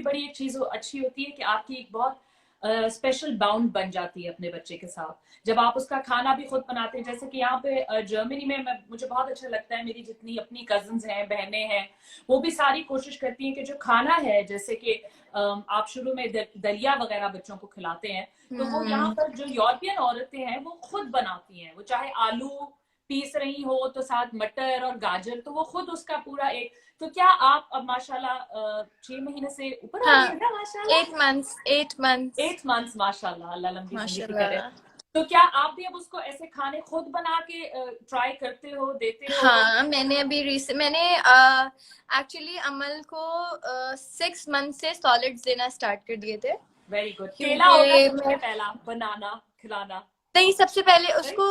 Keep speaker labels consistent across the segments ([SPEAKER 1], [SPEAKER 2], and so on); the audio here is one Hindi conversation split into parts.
[SPEAKER 1] बड़ी एक चीज अच्छी होती है कि आपकी एक बहुत स्पेशल बाउंड बन जाती है अपने बच्चे के साथ जब आप उसका खाना भी खुद बनाते हैं। जैसे कि यहाँ पे जर्मनी में मुझे बहुत अच्छा लगता है, मेरी जितनी अपनी कजन्स हैं, बहनें हैं, वो भी सारी कोशिश करती हैं कि जो खाना है, जैसे कि आप शुरू में दलिया वगैरह बच्चों को खिलाते हैं, तो वो यहाँ पर जो यूरोपियन औरतें हैं वो खुद बनाती हैं। वो चाहे आलू पीस रही हो तो साथ मटर और गाजर, तो वो खुद उसका पूरा एक। तो क्या आप अब माशाल्लाह 6 महीने से ऊपर हो गई
[SPEAKER 2] हाँ,
[SPEAKER 1] है ना माशाल्लाह?
[SPEAKER 2] 8 months, 8 months।
[SPEAKER 1] 8 मंथ्स, माशाल्लाह, अल्लाह लंबी जिंदगी करे।
[SPEAKER 2] माशाल्लाह।
[SPEAKER 1] तो क्या आप भी अब उसको ऐसे खाने खुद बना के ट्राई करते हो, देते हो?
[SPEAKER 2] हाँ, मैंने अभी मैंने एक्चुअली अमल को 6 month से सॉलिड्स देना स्टार्ट कर दिए थे।
[SPEAKER 1] Very good. केला होगा
[SPEAKER 2] क्योंकि
[SPEAKER 1] सबसे
[SPEAKER 2] मैं
[SPEAKER 1] पहला, बनाना खिलाना।
[SPEAKER 2] नहीं, सबसे पहले
[SPEAKER 1] राइट।
[SPEAKER 2] उसको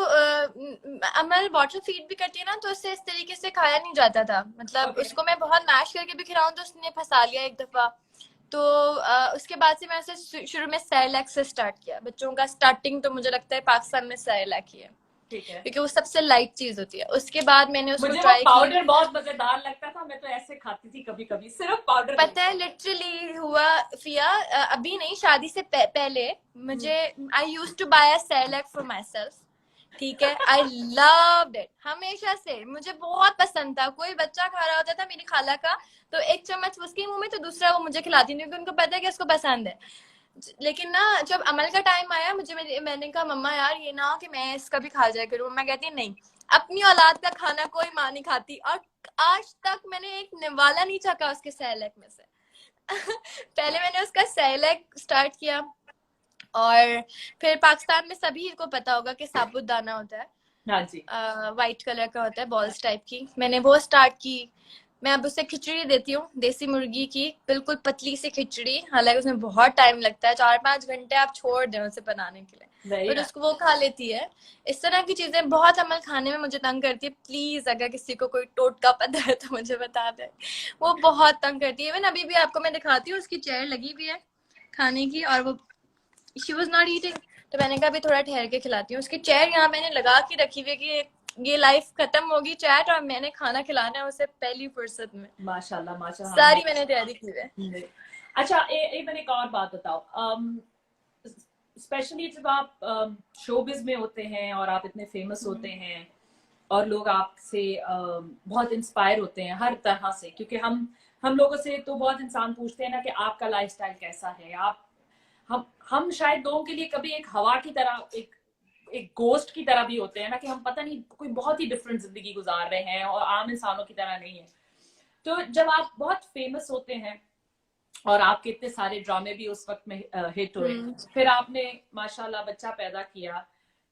[SPEAKER 2] अमल बॉटल फीड भी करती है ना, तो उससे इस तरीके से खाया नहीं जाता था। मतलब
[SPEAKER 1] ओके।
[SPEAKER 2] उसको मैं बहुत मैश करके भी खिलाऊं तो उसने फंसा लिया एक दफा। तो उसके बाद से मैं उसे शुरू में सेरेलैक से स्टार्ट किया। बच्चों का स्टार्टिंग तो मुझे लगता है पाकिस्तान में सेरेलैक ही है,
[SPEAKER 1] ठीक है।
[SPEAKER 2] क्योंकि वो सबसे लाइट चीज होती है। उसके बाद मैंने उसको
[SPEAKER 1] मुझे वो
[SPEAKER 2] ट्राई की।
[SPEAKER 1] पाउडर बहुत मजेदार लगता था, मैं तो ऐसे खाती थी कभी कभी, सिर्फ पाउडर
[SPEAKER 2] पता है
[SPEAKER 1] लेके।
[SPEAKER 2] लिटरली हुआ फिया, अभी नहीं, शादी से पहले
[SPEAKER 1] हम्म।
[SPEAKER 2] मुझे I use to buy a Cerelac for myself. ठीक है, आई लव्ड इट, हमेशा से मुझे बहुत पसंद था। कोई बच्चा खा रहा होता था मेरी खाला का, तो एक चम्मच उसके मुंह में तो दूसरा वो मुझे खिलाती थी, क्योंकि उनको पता है कि उसको पसंद है। लेकिन ना जब अमल का टाइम आया, मैंने कहा मम्मा यार ये ना कि मैं इसका भी खा जाया करूँ। मम्मा कहती नहीं, अपनी औलाद का खाना कोई माँ नहीं खाती। और आज तक मैंने एक निवाला नहीं चखा उसके सेरेलैक में से। पहले मैंने उसका सेरेलैक स्टार्ट किया, और फिर पाकिस्तान में सभी को पता होगा कि साबुत दाना होता है,
[SPEAKER 1] हाँ जी।
[SPEAKER 2] वाइट कलर का होता है, बॉल्स टाइप की। मैंने वो स्टार्ट की। मैं अब उसे खिचड़ी देती हूँ, देसी मुर्गी की बिल्कुल पतली सी खिचड़ी। हालांकि उसमें बहुत टाइम लगता है, 4-5 घंटे आप छोड़ दें उसे बनाने के लिए,
[SPEAKER 1] वेरी
[SPEAKER 2] फिर
[SPEAKER 1] नाइस।
[SPEAKER 2] उसको वो खा लेती है। इस तरह की चीजें बहुत अमल खाने में मुझे तंग करती है। प्लीज अगर किसी को कोई टोटका पता है तो मुझे बता दे। वो बहुत तंग करती है। इवन अभी भी आपको मैं दिखाती हूँ, उसकी चेयर लगी हुई है खाने की, और वो शी वॉज नॉट ईटिंग। तो मैंने कहा अभी थोड़ा ठहर के खिलाती हूँ। उसकी चेयर यहाँ मैंने लगा के रखी हुई है कि ये लाइफ खत्म होगी चैट, और मैंने खाना खिलाना है उसे पहली फुर्सत में।
[SPEAKER 1] माशाल्लाह माशाल्लाह,
[SPEAKER 2] सारी मैंने तैयारी की है।
[SPEAKER 1] हाँ। अच्छा, मैंने एक और बात बताओ। स्पेशली जब आप शोबिज में होते हैं और आप इतने फेमस होते हैं, और लोग आपसे बहुत इंस्पायर होते हैं हर तरह से, क्योंकि हम लोगों से तो बहुत इंसान पूछते हैं ना कि आपका लाइफस्टाइल कैसा है। आप हम शायद लोगों के लिए कभी एक हवा की तरह, एक गोस्ट की तरह भी होते हैं ना, कि हम पता नहीं कोई बहुत ही डिफरेंट जिंदगी गुजार रहे हैं और आम इंसानों की तरह नहीं है। तो जब आप बहुत फेमस होते हैं और आपके इतने सारे ड्रामे भी उस वक्त में हिट हुए, फिर आपने माशाल्लाह बच्चा पैदा किया,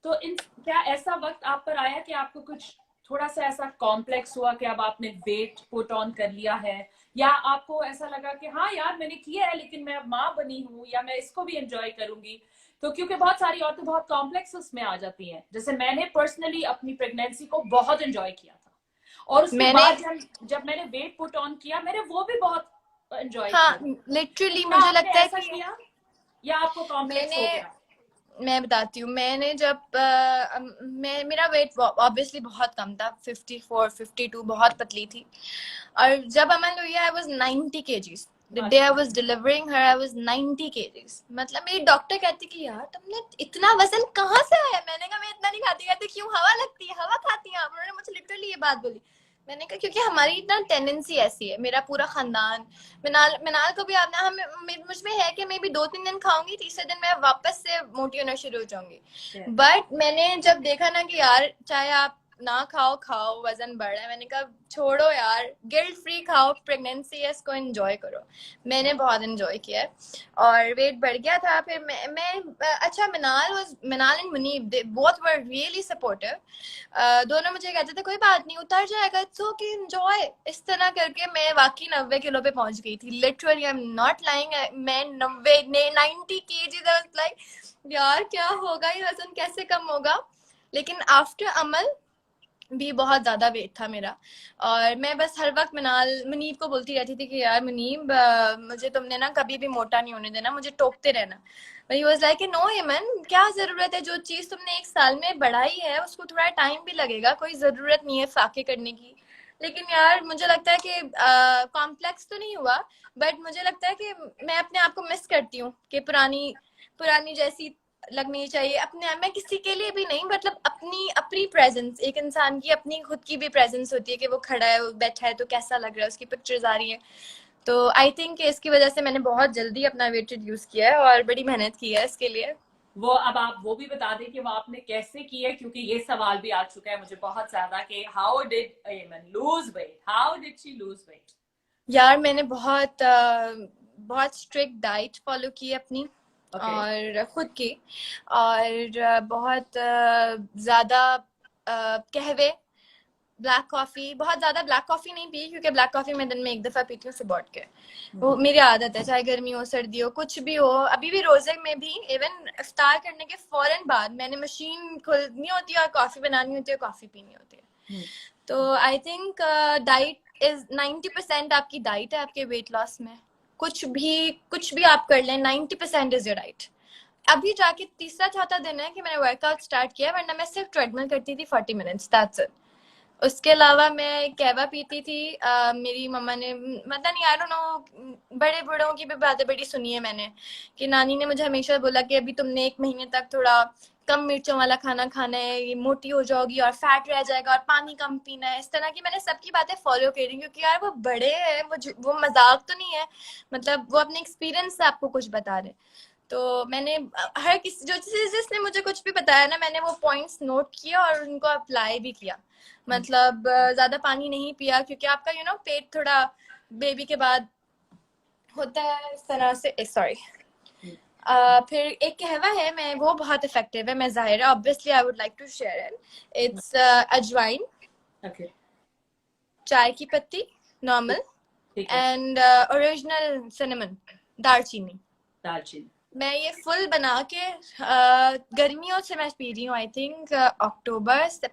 [SPEAKER 1] तो इन क्या ऐसा वक्त आप पर आया कि आपको कुछ थोड़ा सा ऐसा कॉम्प्लेक्स हुआ कि अब आपने वेट पुट ऑन कर लिया है, या आपको ऐसा लगा कि हाँ यार मैंने किया है लेकिन मैं अब माँ बनी हूँ, या मैं इसको भी एंजॉय करूंगी? तो क्योंकि बहुत सारी औरतें बहुत कॉम्प्लेक्स उसमें आ जाती हैं, जैसे मैंने पर्सनली अपनी प्रेगनेंसी को बहुत एंजॉय किया था, और उसके
[SPEAKER 2] मैंने,
[SPEAKER 1] बाद जब मैंने वेट पुट ऑन किया, मैंने वो भी बहुत एंजॉय
[SPEAKER 2] हाँ,
[SPEAKER 1] किया। तो
[SPEAKER 2] लिटरली
[SPEAKER 1] क्या
[SPEAKER 2] मुझे
[SPEAKER 1] आपने
[SPEAKER 2] लगता है
[SPEAKER 1] ऐसा
[SPEAKER 2] कि
[SPEAKER 1] किया, या आपको कॉम्प्लेक्स
[SPEAKER 2] मैंने
[SPEAKER 1] हो गया?
[SPEAKER 2] मैं बताती हूँ। मैंने जब मेरा वेट ऑब्वियसली बहुत कम था, 54-52, बहुत पतली थी। और जब अमन हुई I was 90 kgs। The day I
[SPEAKER 1] माशाल्लाह।
[SPEAKER 2] Was delivering her I was 90 kgs। मतलब मेरी डॉक्टर कहती कि यार तुमने इतना वजन कहाँ से आया। मैंने कहा मैं इतना नहीं खाती। कहती क्यों, हवा लगती है, हवा खाती है आप। उन्होंने मुझे लिटरली ये बात बोली। मैंने कहा क्योंकि हमारी इतना टेंडेंसी ऐसी है, मेरा पूरा खानदान। मिनाल मिनाल को भी आपने, हम मुझ में है कि मैं भी 2-3 दिन खाऊंगी, तीसरे दिन मैं वापस से मोटी होना शुरू हो जाऊंगी।
[SPEAKER 1] Yes.
[SPEAKER 2] बट मैंने जब देखा ना कि यार चाहे आप ना खाओ खाओ वजन बढ़ रहा है, मैंने कहा छोड़ो यार, गिल्ट फ्री खाओ, प्रेगनेंसी है इसको एंजॉय करो। मैंने बहुत एंजॉय किया है, और वेट बढ़ गया था। फिर मैं अच्छा, Minal and Munib both were really supportive. दोनों मुझे कहते थे कोई बात नहीं, उतर जाएगा, इट्स ओके, एंजॉय। इस तरह करके मैं वाकई 90 किलो पे पहुंच गई थी। Literally I am not lying. मैं 90 लाइक यार क्या होगा, ये वजन कैसे कम होगा। लेकिन आफ्टर अमल भी बहुत ज्यादा वेट था मेरा, और मैं बस हर वक्त मुनीब को बोलती रहती थी कि यार मुनीब, मुझे तुमने ना कभी भी मोटा नहीं होने देना, मुझे टोकते रहना। But he was like no यमन, क्या जरूरत है, जो चीज तुमने 1 साल में बढ़ाई है उसको थोड़ा टाइम भी लगेगा, कोई जरूरत नहीं है फाके करने की। लेकिन यार मुझे लगता है कि कॉम्प्लेक्स तो नहीं हुआ, बट मुझे लगता है कि मैं अपने आप को मिस करती हूँ कि पुरानी पुरानी जैसी लगनी चाहिए अपने। मैं किसी के लिए भी नहीं, मतलब अपनी अपनी प्रेजेंस, एक इंसान की अपनी खुद की भी प्रेजेंस होती है कि वो खड़ा है, वो बैठा है तो कैसा लग रहा है, उसकी पिक्चर्स आ रही है। तो आई थिंक इसकी वजह से मैंने बहुत जल्दी अपना वेट रिड्यूस किया है और बड़ी मेहनत की है इसके लिए।
[SPEAKER 1] वो अब आप वो भी बता दें कि वो आपने कैसे की है, क्योंकि ये सवाल भी आ चुका है मुझे बहुत ज्यादा कि हाउ डिड एमन lose weight, how did she lose weight?
[SPEAKER 2] यार मैंने बहुत स्ट्रिक्ट डाइट फॉलो की है अपनी,
[SPEAKER 1] Okay.
[SPEAKER 2] और खुद की, और बहुत ज्यादा कहवे, ब्लैक कॉफी, बहुत ज्यादा ब्लैक कॉफी नहीं पी, क्योंकि ब्लैक कॉफी मैं दिन में एक दफा पीती हूँ सुबह उठ के। वो मेरी आदत है, चाहे गर्मी हो सर्दी हो कुछ भी हो। अभी भी रोजे में भी इवन इफ्तार करने के फौरन बाद मैंने मशीन खोलनी होती है और कॉफी बनानी होती है, कॉफी पीनी होती है। तो आई थिंक डाइट इज 90% आपकी डाइट है आपके वेट लॉस में। कुछ भी आप कर लें, 90% इज योर डाइट। अभी जाके तीसरा चौथा दिन है कि मैंने वर्कआउट स्टार्ट किया, वरना मैं सिर्फ ट्रेडमिल करती थी 40 मिनट्स, दैट्स इट। उसके अलावा मैं कहवा पीती थी। मेरी मम्मा ने, मतलब नहीं, आई डोंट नो, बड़े बूढ़ों की भी बातें बड़ी सुनी है मैंने, कि नानी ने मुझे हमेशा बोला कि अभी तुमने 1 महीने तक थोड़ा कम मिर्चों वाला खाना खाना है, ये मोटी हो जाओगी और फैट रह जाएगा, और पानी कम पीना है। इस तरह की मैंने सबकी बातें फॉलो करी, क्योंकि यार वो बड़े हैं, वो मजाक तो नहीं है, मतलब वो अपने एक्सपीरियंस से आपको कुछ बता रहे। तो मैंने हर किसी जिसने मुझे कुछ भी बताया ना, मैंने वो पॉइंट्स नोट किया और उनको अप्लाई भी किया। मतलब ज्यादा पानी नहीं पिया, क्योंकि आपका पेट थोड़ा बेबी के बाद होता है इस तरह से, सॉरी। फिर एक कहवा है, मैं वो बहुत इफेक्टिव है, मैं जाहिर है obviously I would like to share it. It's अजवाइन,
[SPEAKER 1] Okay.
[SPEAKER 2] चाय की पत्ती नॉर्मल,
[SPEAKER 1] ठीक है।
[SPEAKER 2] एंड ओरिजिनल सिनेमन, दालचीनी।
[SPEAKER 1] दालचीनी।
[SPEAKER 2] मैं ये फुल बना के गर्मियों से मैं पी रही हूँ, आई थिंक अक्टूबर से,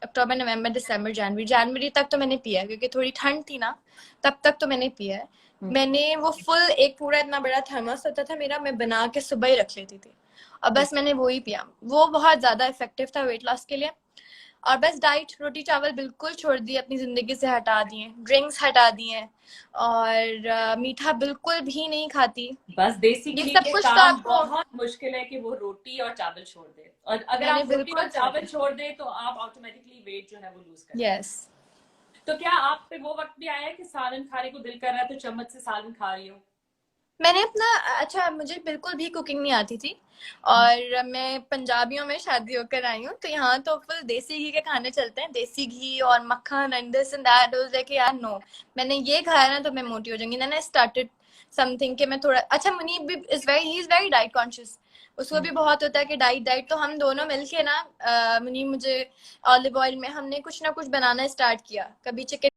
[SPEAKER 2] अक्टूबर नवंबर दिसंबर जनवरी तक तो मैंने पिया है, क्योंकि थोड़ी ठंड थी ना, तब तक तो मैंने पिया है। मैंने वो फुल एक पूरा इतना बड़ा थर्मस होता था मेरा, मैं बना के सुबह ही रख लेती थी, और बस मैंने वो ही पिया। वो बहुत ज्यादा इफेक्टिव था वेट लॉस के लिए। और बस डाइट, रोटी चावल बिल्कुल छोड़ दिए, अपनी जिंदगी से हटा दिए, ड्रिंक्स हटा दिए, और मीठा बिल्कुल भी नहीं खाती।
[SPEAKER 1] बस देसी
[SPEAKER 2] ये
[SPEAKER 1] घी
[SPEAKER 2] सब
[SPEAKER 1] के
[SPEAKER 2] कुछ तो
[SPEAKER 1] काम
[SPEAKER 2] आपको,
[SPEAKER 1] बहुत मुश्किल है कि वो रोटी और चावल छोड़ दे, और अगर
[SPEAKER 2] मैंने
[SPEAKER 1] आप रोटी
[SPEAKER 2] बिल्कुल
[SPEAKER 1] और चावल छोड़ दे तो आप ऑटोमेटिकली वेट जो है वो लूज कर।
[SPEAKER 2] यस।
[SPEAKER 1] तो क्या आप पे वो वक्त भी आया है कि सालन खाने को दिल कर रहा है तो चम्मच से सालन खा रही हो?
[SPEAKER 2] मैंने अपना, अच्छा मुझे बिल्कुल भी कुकिंग नहीं आती थी, और मैं पंजाबियों में शादी होकर आई हूँ, तो यहाँ तो फुल देसी घी के खाने चलते हैं, देसी घी और मक्खन and this and that. Was like यार नो, मैंने ये खाया ना तो मैं मोटी हो जाऊंगी। देन आई स्टार्टेड समथिंग कि मैं थोड़ा, अच्छा मुनीब भी he is very diet conscious, उसको भी बहुत होता है कि डाइट डाइट। तो हम दोनों मिलके ना, मुनीब मुझे ऑलिव ऑयल में हमने कुछ ना कुछ बनाना स्टार्ट किया, कभी चिकन